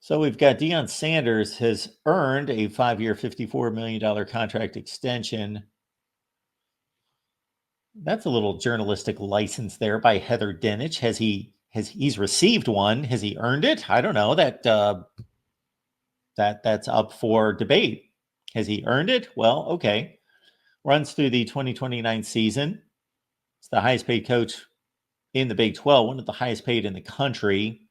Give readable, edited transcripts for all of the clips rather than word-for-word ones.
So we've got Deion Sanders has earned a 5-year, $54 million contract extension. That's a little journalistic license there by Heather Dinich. He's received one? Has he earned it? I don't know. That's up for debate. Has he earned it? Well, okay. Runs through the 2029 season. It's the highest paid coach in the Big 12, one of the highest paid in the country.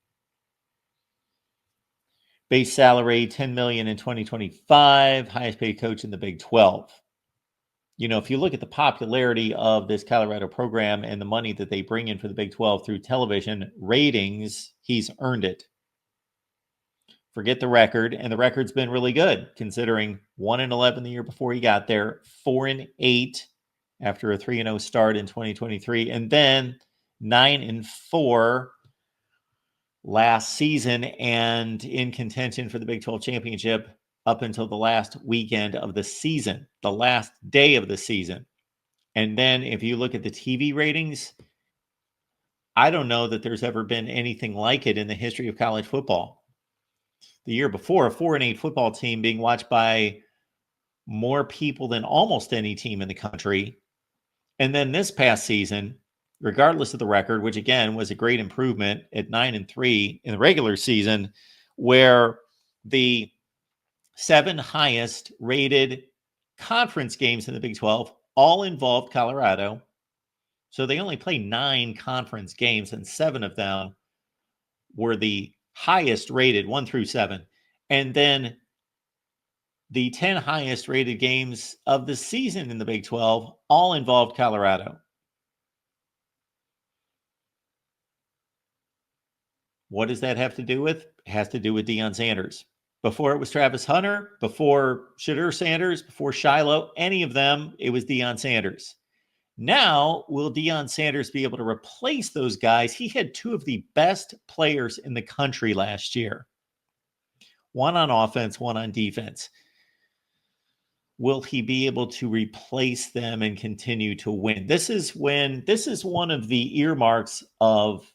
Base salary, $10 million in 2025, highest paid coach in the Big 12. You know, if you look at the popularity of this Colorado program and the money that they bring in for the Big 12 through television ratings, he's earned it. Forget the record, and the record's been really good, considering 1-11 the year before he got there, 4-8 after a 3-0 start in 2023, and then 9-4 last season, and in contention for the Big 12 championship up until the last weekend of the season, the last day of the season. And then if you look at the TV ratings, I don't know that there's ever been anything like it in the history of college football. The year before, a 4-8 football team being watched by more people than almost any team in the country. And then this past season, regardless of the record, which again was a great improvement at 9-3 in the regular season, where the 7 highest rated conference games in the Big 12 all involved Colorado. So they only play 9 conference games, and 7 of them were the highest rated, 1 through 7. And then the 10 highest rated games of the season in the Big 12 all involved Colorado. What does that have to do with? It has to do with Deion Sanders. Before it was Travis Hunter, before Shadur Sanders, before Shiloh, any of them, it was Deion Sanders. Now, will Deion Sanders be able to replace those guys? He had 2 of the best players in the country last year. One on offense, one on defense. Will he be able to replace them and continue to win? This is one of the earmarks of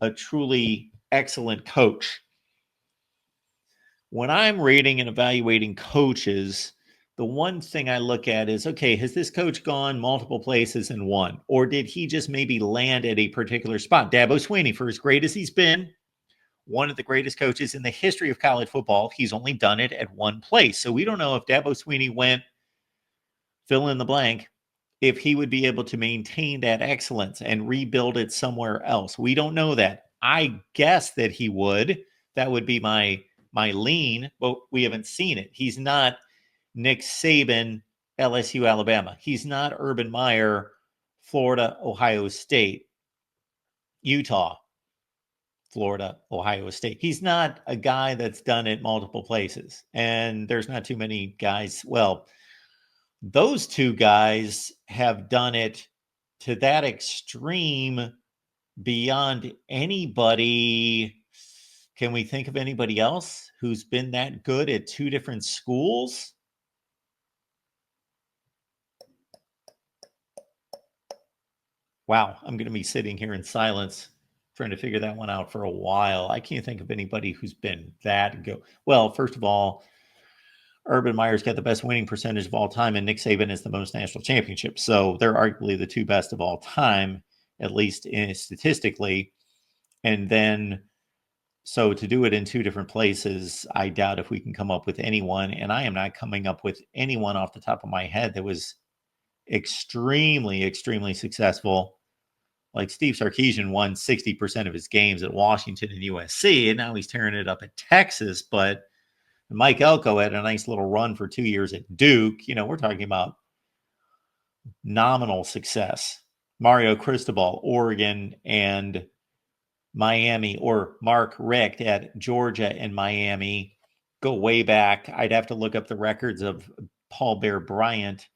a truly excellent coach. When I'm rating and evaluating coaches, the one thing I look at is, okay, has this coach gone multiple places and won? Or did he just maybe land at a particular spot? Dabo Swinney, for as great as he's been, one of the greatest coaches in the history of college football, he's only done it at one place. So we don't know if Dabo Swinney went fill in the blank, if he would be able to maintain that excellence and rebuild it somewhere else. We don't know that. I guess that he would. That would be my lean, but we haven't seen it. He's not Nick Saban, LSU, Alabama. He's not Urban Meyer, Florida, Ohio State, Utah, Florida, Ohio State. He's not a guy that's done it multiple places. And there's not too many guys. Well, those 2 guys have done it to that extreme beyond anybody. Can we think of anybody else who's been that good at 2 different schools? Wow, I'm going to be sitting here in silence trying to figure that one out for a while. I can't think of anybody who's been that good. Well, first of all, Urban Meyer's got the best winning percentage of all time, and Nick Saban is the most national championships. So they're arguably the 2 best of all time, at least statistically. And then, so to do it in 2 different places, I doubt if we can come up with anyone. And I am not coming up with anyone off the top of my head that was extremely, extremely successful. Like Steve Sarkisian won 60% of his games at Washington and USC, and now he's tearing it up at Texas. But Mike Elko had a nice little run for 2 years at Duke. You know, we're talking about nominal success. Mario Cristobal, Oregon and Miami, or Mark Richt at Georgia and Miami, go way back. I'd have to look up the records of Paul Bear Bryant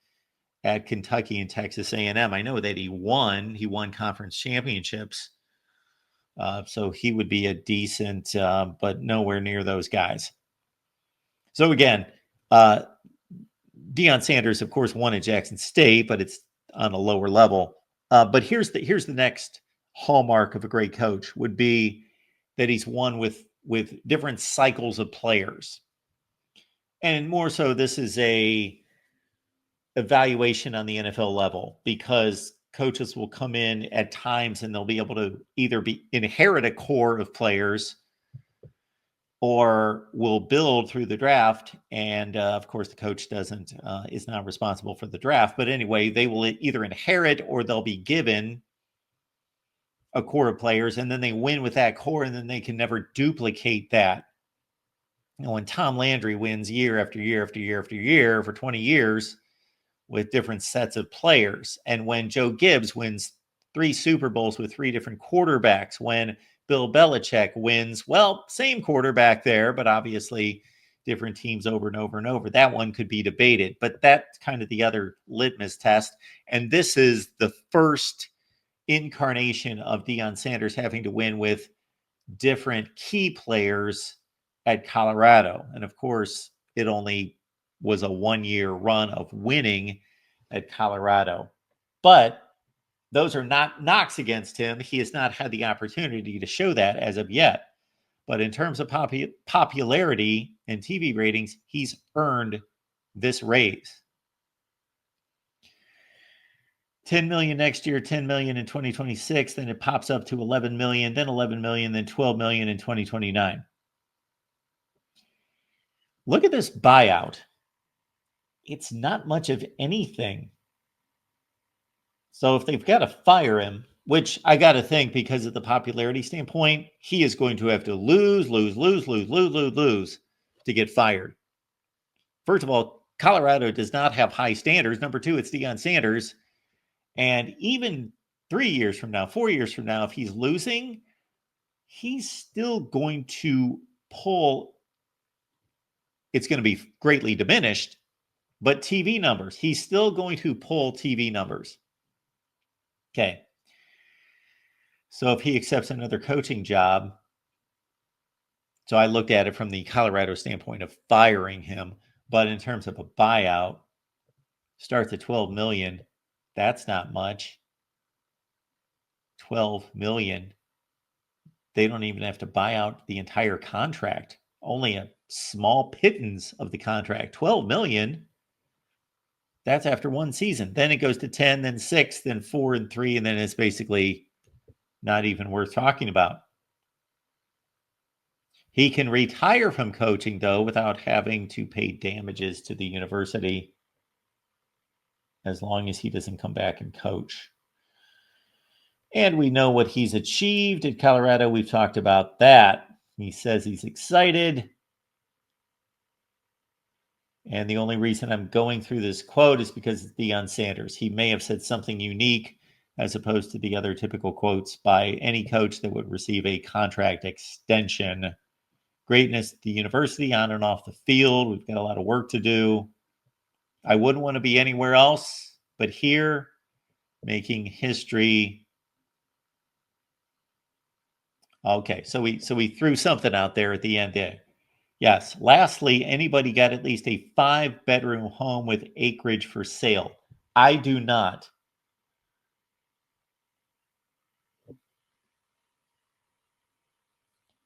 at Kentucky and Texas A&M. I know that he won conference championships. So he would be a decent, but nowhere near those guys. So again, Deion Sanders, of course, won at Jackson State, but it's on a lower level. But here's the next hallmark of a great coach would be that he's won with with different cycles of players. And more so, this is a evaluation on the NFL level, because coaches will come in at times and they'll be able to either inherit a core of players or will build through the draft. And of course, the coach is not responsible for the draft. But anyway, they will either inherit or they'll be given a core of players, and then they win with that core, and then they can never duplicate that. When Tom Landry wins year after year after year after year for 20 years with different sets of players, and when Joe Gibbs wins 3 Super Bowls with 3 different quarterbacks, when Bill Belichick wins, well, same quarterback there, but obviously different teams over and over and over. That one could be debated, but that's kind of the other litmus test. And this is the first incarnation of Deion Sanders having to win with different key players at Colorado. And of course, it only was a 1-year run of winning at Colorado. But those are not knocks against him. He has not had the opportunity to show that as of yet. But in terms of popularity and TV ratings, he's earned this raise. 10 million next year, 10 million in 2026, then it pops up to 11 million, then 11 million, then 12 million in 2029. Look at this buyout. It's not much of anything. So if they've got to fire him, which I got to think, because of the popularity standpoint, he is going to have to lose to get fired. First of all, Colorado does not have high standards. Number 2, it's Deion Sanders. And even 3 years from now, 4 years from now, if he's losing, he's still going to pull. It's going to be greatly diminished, but TV numbers, he's still going to pull TV numbers. Okay. So if he accepts another coaching job, so I looked at it from the Colorado standpoint of firing him, but in terms of a buyout, starts at 12 million. That's not much. 12 million. They don't even have to buy out the entire contract. Only a small pittance of the contract. 12 million. That's after one season. Then it goes to 10, then 6, then 4 and 3, and then it's basically not even worth talking about. He can retire from coaching, though, without having to pay damages to the university, as long as he doesn't come back and coach. And we know what he's achieved at Colorado. We've talked about that. He says he's excited. And the only reason I'm going through this quote is because it's Deion Sanders. He may have said something unique as opposed to the other typical quotes by any coach that would receive a contract extension. Greatness at the university, on and off the field. We've got a lot of work to do. I wouldn't want to be anywhere else but here, making history. Okay, so we threw something out there at the end there. Yes. Lastly, anybody got at least a 5-bedroom home with acreage for sale? I do not.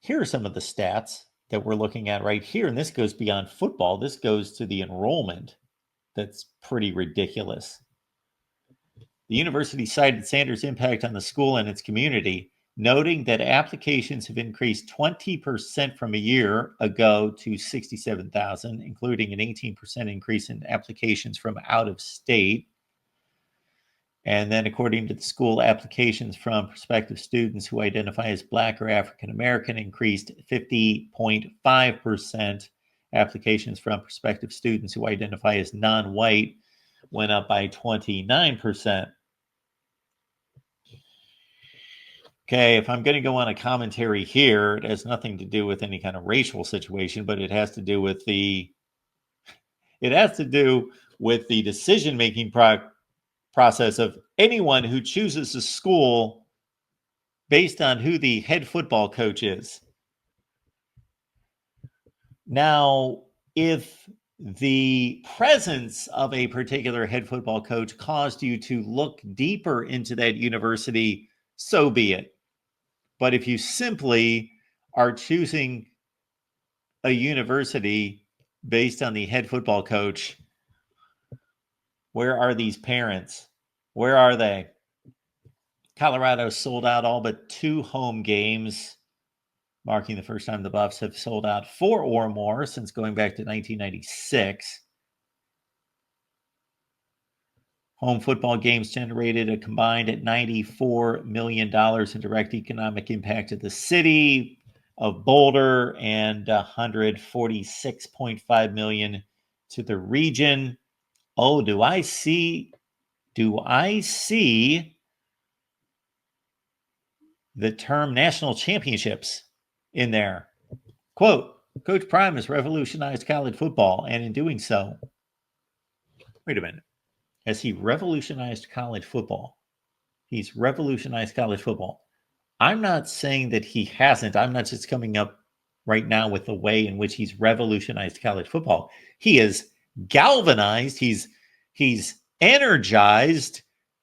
Here are some of the stats that we're looking at right here, and this goes beyond football. This goes to the enrollment. That's pretty ridiculous. The university cited Sanders' impact on the school and its community, noting that applications have increased 20% from a year ago to 67,000, including an 18% increase in applications from out of state. And then, according to the school, applications from prospective students who identify as Black or African American increased 50.5%. Applications from prospective students who identify as non-white went up by 29%. Okay, if I'm going to go on a commentary here, it has nothing to do with any kind of racial situation, but it has to do with the decision-making process of anyone who chooses a school based on who the head football coach is. Now, if the presence of a particular head football coach caused you to look deeper into that university, so be it. But if you simply are choosing a university based on the head football coach. Where are these parents? Where are they? Colorado sold out all but 2 home games, marking the first time the Buffs have sold out 4 or more since going back to 1996. Home football games generated a combined $94 million in direct economic impact to the city of Boulder and $146.5 million to the region. Oh, do I see the term national championships in there? Quote, Coach Prime has revolutionized college football, and in doing so, wait a minute, has he revolutionized college football? He's revolutionized college football. I'm not saying that he hasn't. I'm not just coming up right now with the way in which he's revolutionized college football. He is galvanized, he's energized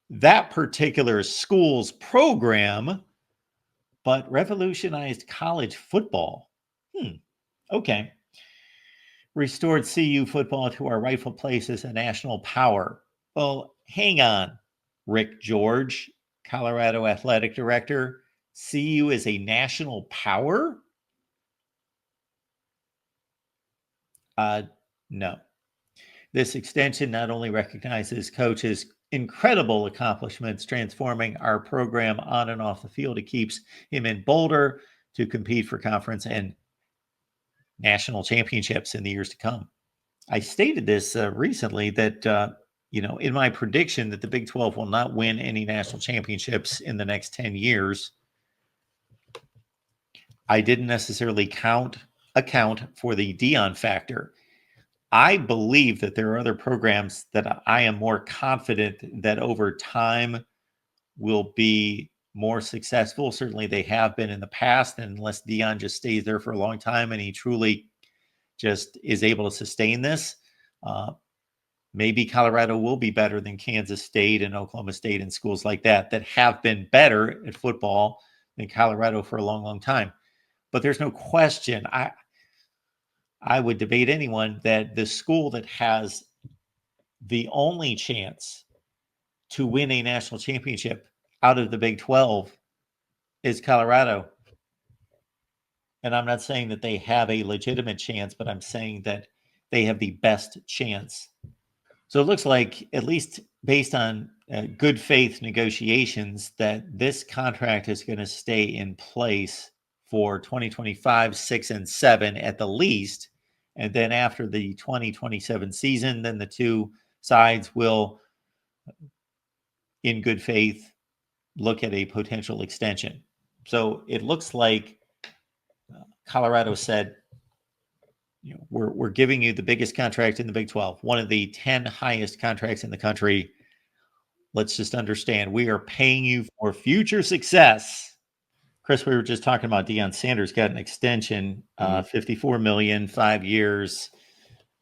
that particular school's program, but revolutionized college football. Okay. Restored CU football to our rightful place as a national power. Well, hang on, Rick George, Colorado Athletic Director. CU is a national power? No. This extension not only recognizes coaches' incredible accomplishments transforming our program on and off the field, it keeps him in Boulder to compete for conference and national championships in the years to come. I stated this recently that, in my prediction that the Big 12 will not win any national championships in the next 10 years. I didn't necessarily account for the Deion factor. I believe that there are other programs that I am more confident that over time will be more successful. Certainly they have been in the past, and unless Deion just stays there for a long time and he truly just is able to sustain this, maybe Colorado will be better than Kansas State and Oklahoma State and schools like that have been better at football than Colorado for a long, long time. But there's no question. I would debate anyone that the school that has the only chance to win a national championship out of the Big 12 is Colorado. And I'm not saying that they have a legitimate chance, but I'm saying that they have the best chance. So it looks like, at least based on good faith negotiations, that this contract is going to stay in place for 2025, 6, and 7 at the least. And then after the 2027 season, then the two sides will, in good faith, look at a potential extension. So it looks like Colorado said, we're giving you the biggest contract in the Big 12, one of the 10 highest contracts in the country. Let's just understand, we are paying you for future success. Chris, we were just talking about Deion Sanders got an extension, $54 million, 5 years.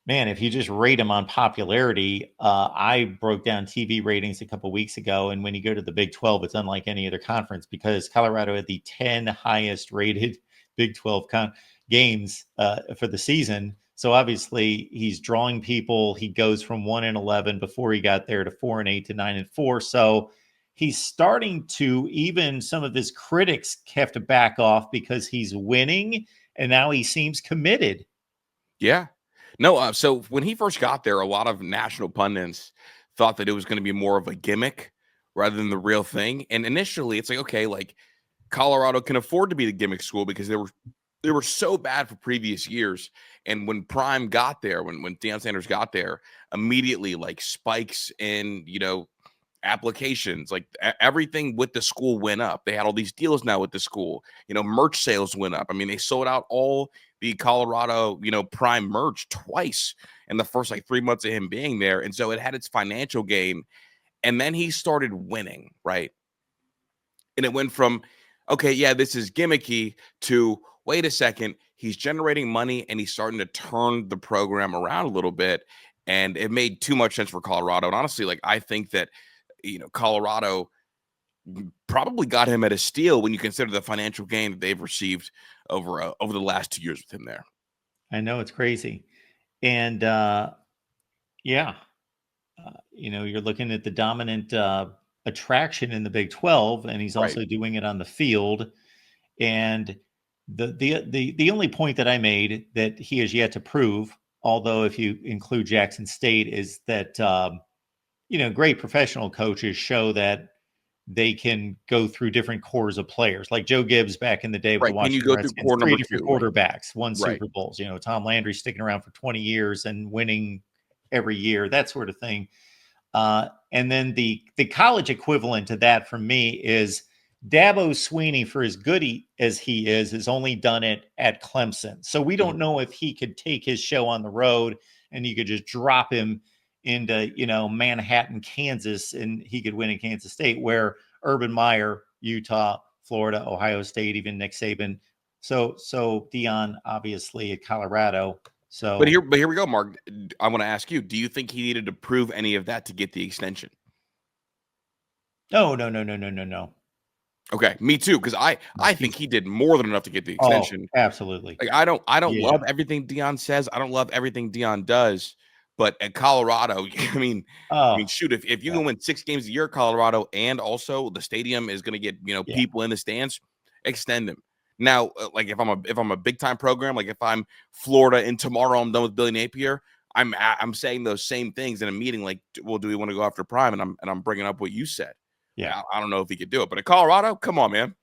Man, if you just rate him on popularity, I broke down TV ratings a couple weeks ago, and when you go to the Big 12, it's unlike any other conference because Colorado had the 10 highest rated Big 12 games for the season. So obviously he's drawing people. He goes from 1-11 before he got there to 4-8 to 9-4. So he's starting to, even some of his critics have to back off because he's winning, and now he seems committed. Yeah. No, so when he first got there, a lot of national pundits thought that it was going to be more of a gimmick rather than the real thing. And initially, it's like, okay, like Colorado can afford to be the gimmick school because they were so bad for previous years. And when Prime got there, when Deion Sanders got there, immediately like spikes in, applications, like everything with the school went up. They had all these deals now with the school, merch sales went up. I mean, they sold out all the Colorado, Prime merch twice in the first like 3 months of him being there. And so it had its financial gain. And then he started winning, right? And it went from, okay, yeah, this is gimmicky to, wait a second, he's generating money and he's starting to turn the program around a little bit. And it made too much sense for Colorado. And honestly, like, I think that, Colorado probably got him at a steal when you consider the financial gain that they've received over the last 2 years with him there. I know it's crazy. And yeah, you're looking at the dominant attraction in the Big 12, and he's Right. also doing it on the field. And the only point that I made that he has yet to prove, although if you include Jackson State, is that great professional coaches show that they can go through different cores of players. Like Joe Gibbs back in the day with the Right. Can you Washington go through Redskins, core three number different 2? Like, quarterbacks, won right. Super Bowls. Tom Landry sticking around for 20 years and winning every year, that sort of thing. And then the college equivalent to that for me is Dabo Sweeney, for as good as he is, has only done it at Clemson. So we don't Mhm. know if he could take his show on the road and you could just drop him into Manhattan, Kansas, and he could win in Kansas State, where Urban Meyer, Utah, Florida, Ohio State, even Nick Saban. So Deion obviously at Colorado. But So here we go, Mark. I want to ask you: do you think he needed to prove any of that to get the extension? no, no, no, no, no, no, no. Okay, me too, because I think He's he did more than enough to get the Oh, extension. absolutely. Like I don't Yeah. love everything Deion says. I don't love everything Deion does. But at Colorado, I mean, Oh, shoot, if you yeah. can win 6 games a year at Colorado, and also the stadium is going to get Yeah. people in the stands, extend him. Now, like if I'm a big time program, like if I'm Florida and tomorrow I'm done with Billy Napier, I'm saying those same things in a meeting. Like, well, do we want to go after Prime? And I'm bringing up what you said. Yeah. I don't know if he could do it, but at Colorado, come on, man.